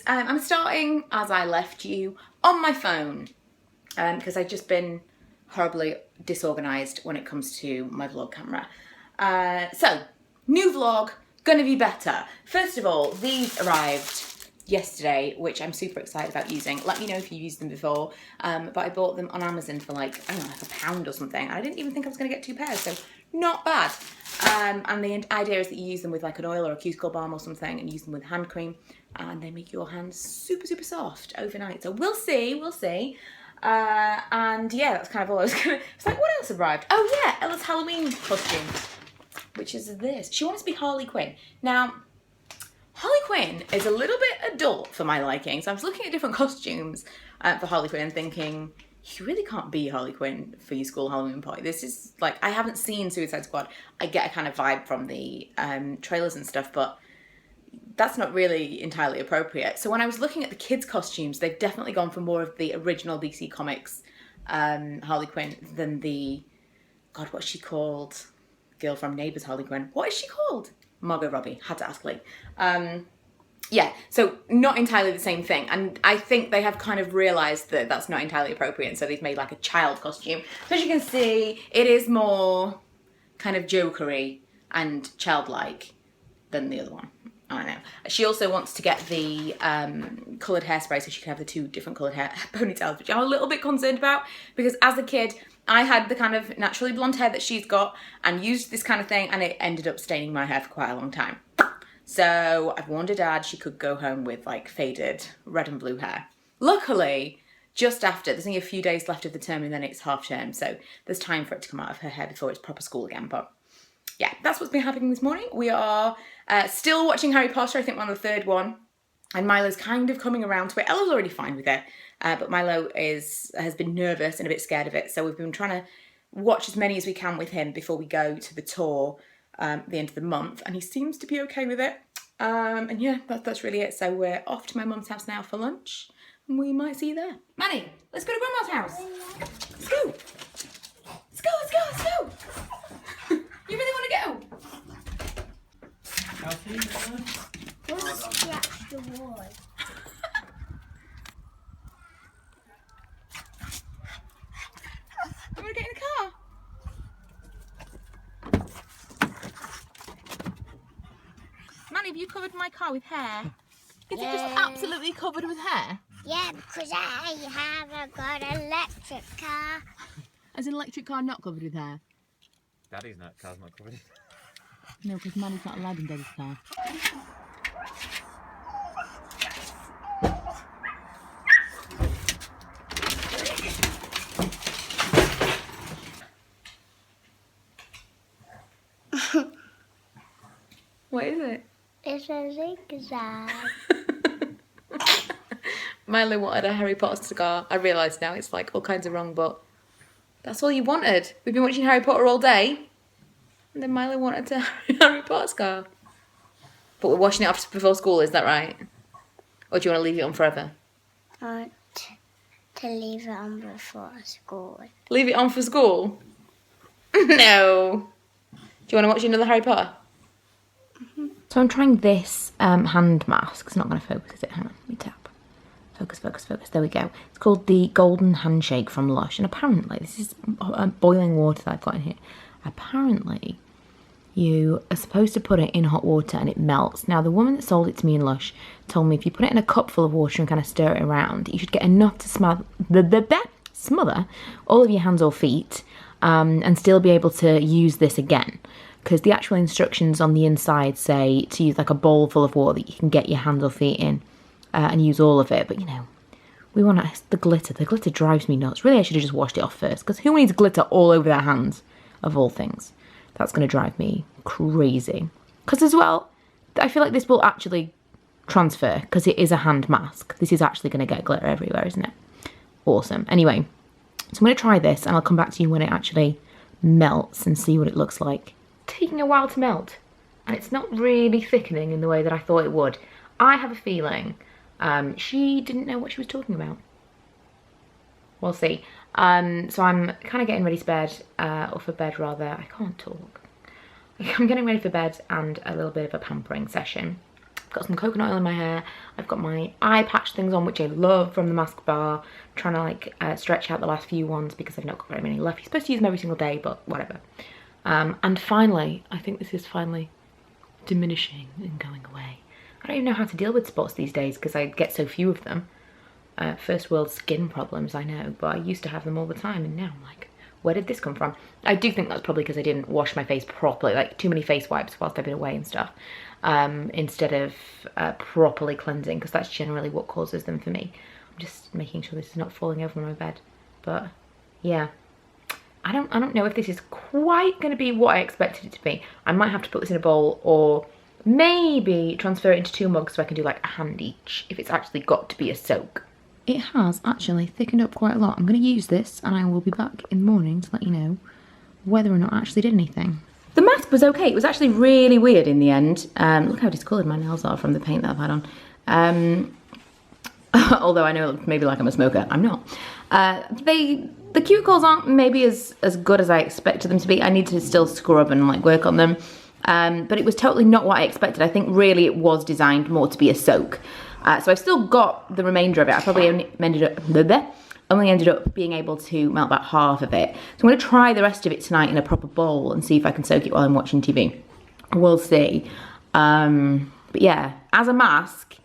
I'm starting as I left you on my phone because I've just been horribly disorganised when it comes to my vlog camera. So, new vlog, gonna be better. First of all, these arrived yesterday, which I'm super excited about using. Let me know if you used them before, but I bought them on Amazon for like, I don't know, like £1 or something. I didn't even think I was gonna get 2 pairs, so not bad. And the idea is that you use them with like an oil or a cuticle balm or something and use them with hand cream, and they make your hands super, super soft overnight. So we'll see, we'll see. And yeah, that's kind of all I was gonna, it's like, what else arrived? Oh yeah, Ella's Halloween costume, which is this. She wants to be Harley Quinn. Now, Harley Quinn is a little bit adult for my liking, so I was looking at different costumes for Harley Quinn and thinking, you really can't be Harley Quinn for your school Halloween party. This is like, I haven't seen Suicide Squad. I get a kind of vibe from the trailers and stuff, but that's not really entirely appropriate. So when I was looking at the kids' costumes, they've definitely gone for more of the original DC Comics Harley Quinn than the, God, what's she called? Girl from Neighbours Harley Quinn. What is she called? Margot Robbie. Had to ask Lee. Yeah, so not entirely the same thing. And I think they have kind of realised that that's not entirely appropriate, and so they've made like a child costume. So as you can see, it is more kind of jokery and childlike than the other one. I don't know. She also wants to get the coloured hairspray so she can have the 2 different coloured hair ponytails, which I'm a little bit concerned about because as a kid, I had the kind of naturally blonde hair that she's got and used this kind of thing, and it ended up staining my hair for quite a long time. So I've warned her dad she could go home with like faded red and blue hair. Luckily, just after, there's only a few days left of the term and then it's half term, so there's time for it to come out of her hair before it's proper school again. But yeah, that's what's been happening this morning. We are still watching Harry Potter. I think we're on the 3rd one. And Milo's kind of coming around to it. Ella's already fine with it. But Milo has been nervous and a bit scared of it. So we've been trying to watch as many as we can with him before we go to the tour at the end of the month. And he seems to be okay with it. And yeah, that's really it. So we're off to my mum's house now for lunch. And we might see you there. Manny, let's go to Grandma's house. Let's go. Let's go, let's go, let's go. You really want to go? What's the extra word? You want to get in the car? Manny, have you covered my car with hair? Is it just absolutely covered with hair? Yeah, because I haven't got an electric car. Is an electric car not covered with hair? Daddy's car's not covered. No, because Manny's not allowed in Daddy's car. What is it? It's a zigzag. Milo wanted a Harry Potter scar. I realise now it's like all kinds of wrong, but that's all you wanted. We've been watching Harry Potter all day, and then Milo wanted a Harry Potter scar. But we're washing it off before school, is that right? Or do you want to leave it on forever? I want to leave it on before school. Leave it on for school? No. Do you want to watch another Harry Potter? So I'm trying this hand mask. It's not going to focus, is it? Hang on, let me tap. Focus, focus, focus. There we go. It's called the Golden Handshake from Lush. And apparently, this is boiling water that I've got in here. Apparently, you are supposed to put it in hot water and it melts. Now, the woman that sold it to me in Lush told me if you put it in a cup full of water and kind of stir it around, you should get enough to smother all of your hands or feet and still be able to use this again. Because the actual instructions on the inside say to use like a bowl full of water that you can get your hands or feet in and use all of it. But, you know, we want the glitter. The glitter drives me nuts. Really, I should have just washed it off first. Because who needs glitter all over their hands, of all things? That's going to drive me crazy. Because as well, I feel like this will actually transfer. Because it is a hand mask. This is actually going to get glitter everywhere, isn't it? Awesome. Anyway, so I'm going to try this. And I'll come back to you when it actually melts and see what it looks like. Taking a while to melt, and it's not really thickening in the way that I thought it would. I have a feeling she didn't know what she was talking about. We'll see. So I'm kind of getting ready for bed, or for bed rather. I can't talk. I'm getting ready for bed and a little bit of a pampering session. got some coconut oil in my hair. I've got my eye patch things on, which I love, from the Mask Bar. I'm trying to like stretch out the last few ones because I've not got very many left. You're supposed to use them every single day, but whatever. And finally, I think this is finally diminishing and going away. I don't even know how to deal with spots these days because I get so few of them. First world skin problems, I know, but I used to have them all the time, and now I'm like, where did this come from? I do think that's probably because I didn't wash my face properly, like too many face wipes whilst I've been away and stuff, instead of properly cleansing, because that's generally what causes them for me. I'm just making sure this is not falling over my bed. But yeah, I don't know if this is quite going to be what I expected it to be. I might have to put this in a bowl, or maybe transfer it into 2 mugs so I can do like a hand each if it's actually got to be a soak. It has actually thickened up quite a lot. I'm going to use this and I will be back in the morning to let you know whether or not I actually did anything. The mask was okay. It was actually really weird in the end. Look how discoloured my nails are from the paint that I've had on. Although I know it looks maybe like I'm a smoker. I'm not. The cuticles aren't maybe as good as I expected them to be. I need to still scrub and like work on them. But it was totally not what I expected. I think really it was designed more to be a soak. So I've still got the remainder of it. I probably only ended up being able to melt about half of it. So I'm going to try the rest of it tonight in a proper bowl and see if I can soak it while I'm watching TV. We'll see. But yeah, as a mask,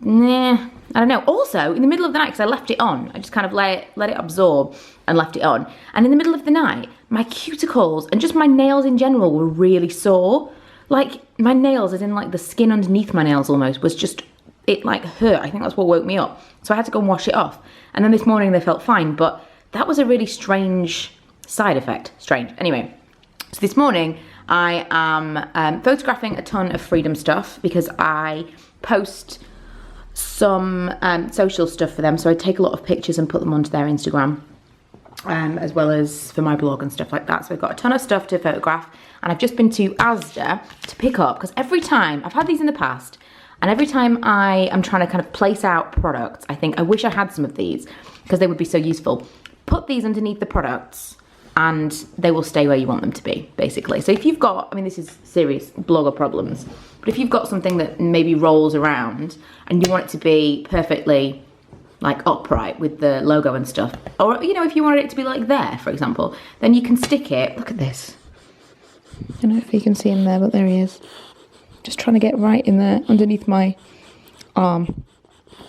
nah, I don't know. Also, in the middle of the night, because I left it on, I just kind of let it absorb and left it on. And in the middle of the night, my cuticles and just my nails in general were really sore. Like my nails, as in like the skin underneath my nails almost, was just, it like hurt. I think that's what woke me up. So I had to go and wash it off. And then this morning they felt fine, but that was a really strange side effect. Strange. Anyway, so this morning I am photographing a ton of Freedom stuff because I post some social stuff for them. So I take a lot of pictures and put them onto their Instagram, as well as for my blog and stuff like that. So I've got a ton of stuff to photograph, and I've just been to Asda to pick up, because every time, I've had these in the past, and every time I am trying to kind of place out products, I think I wish I had some of these because they would be so useful. Put these underneath the products and they will stay where you want them to be, basically. So if you've got, I mean, this is serious blogger problems, but if you've got something that maybe rolls around and you want it to be perfectly like upright with the logo and stuff, or, you know, if you wanted it to be like there, for example, then you can stick it, look at this. I don't know if you can see him there, but there he is. Just trying to get right in there underneath my arm.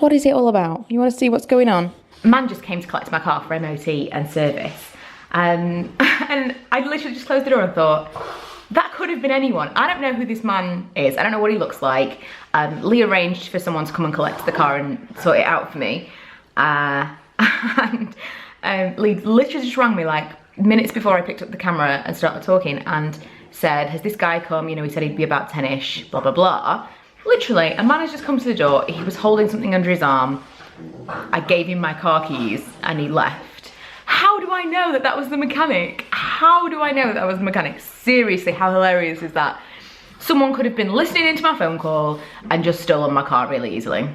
What is it all about? You want to see what's going on? A man just came to collect my car for MOT and service. And I literally just closed the door and thought, that could have been anyone. I don't know who this man is. I don't know what he looks like. Lee arranged for someone to come and collect the car and sort it out for me. Lee literally just rang me like minutes before I picked up the camera and started talking and said, has this guy come? You know, he said he'd be about 10-ish, blah, blah, blah. Literally, a man has just come to the door. He was holding something under his arm. I gave him my car keys and he left. How do I know that that was the mechanic? How do I know that that was the mechanic? Seriously, how hilarious is that? Someone could have been listening into my phone call and just stolen my car really easily.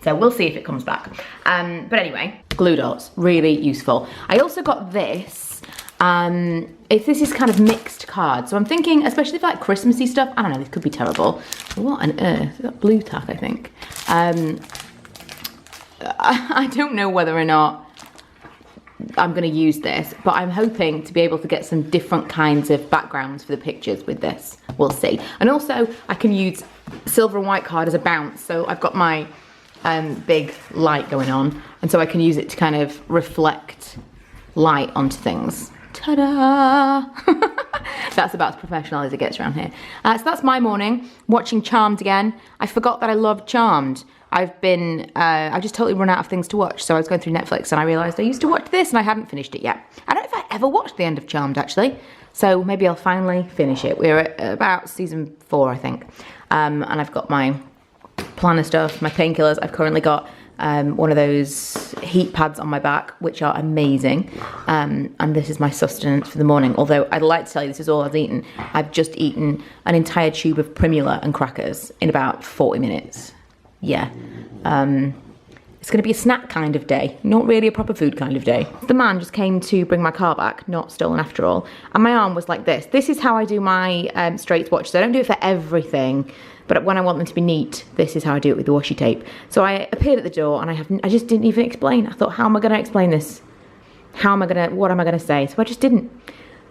So we'll see if it comes back. But anyway, glue dots, really useful. I also got this. If this is kind of mixed cards, so I'm thinking, especially for like Christmassy stuff, I don't know, this could be terrible. What on earth? Is that blue tack, I think? I don't know whether or not I'm gonna use this, but I'm hoping to be able to get some different kinds of backgrounds for the pictures with this. We'll see. And also I can use silver and white card as a bounce. So I've got my big light going on, and so I can use it to kind of reflect light onto things. Ta-da! That's about as professional as it gets around here. So that's my morning, watching Charmed again. I forgot that I loved Charmed. I've just totally run out of things to watch, so I was going through Netflix and I realised I used to watch this and I hadn't finished it yet. I don't know if I ever watched the end of Charmed, actually, so maybe I'll finally finish it. We're at about season 4, I think, and I've got my planner stuff, my painkillers. I've currently got one of those heat pads on my back, which are amazing, and this is my sustenance for the morning. Although I'd like to tell you this is all I've eaten. I've just eaten an entire tube of Primula and crackers in about 40 minutes. Yeah, it's gonna be a snack kind of day, not really a proper food kind of day. The man just came to bring my car back, not stolen after all, and my arm was like this. This is how I do my straight watches. I don't do it for everything, But when I want them to be neat, this is how I do it with the washi tape. So I appeared at the door and I just didn't even explain. I thought, how am I going to explain this? What am I going to say? So I just didn't.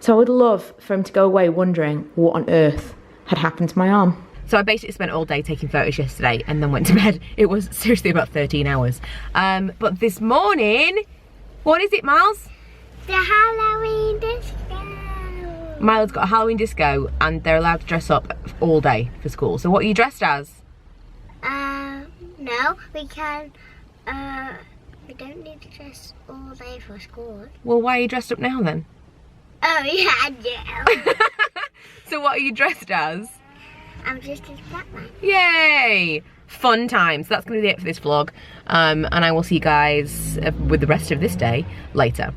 So I would love for him to go away wondering what on earth had happened to my arm. So I basically spent all day taking photos yesterday and then went to bed. It was seriously about 13 hours. But this morning, what is it, Miles? The Halloween disco. Miles got a Halloween disco and they're allowed to dress up all day for school. So what are you dressed as? No, we can, we don't need to dress all day for school. Well, why are you dressed up now then? Oh yeah, I do. So what are you dressed as? I'm just as Batman. Yay! Fun times. That's going to be it for this vlog. And I will see you guys with the rest of this day later.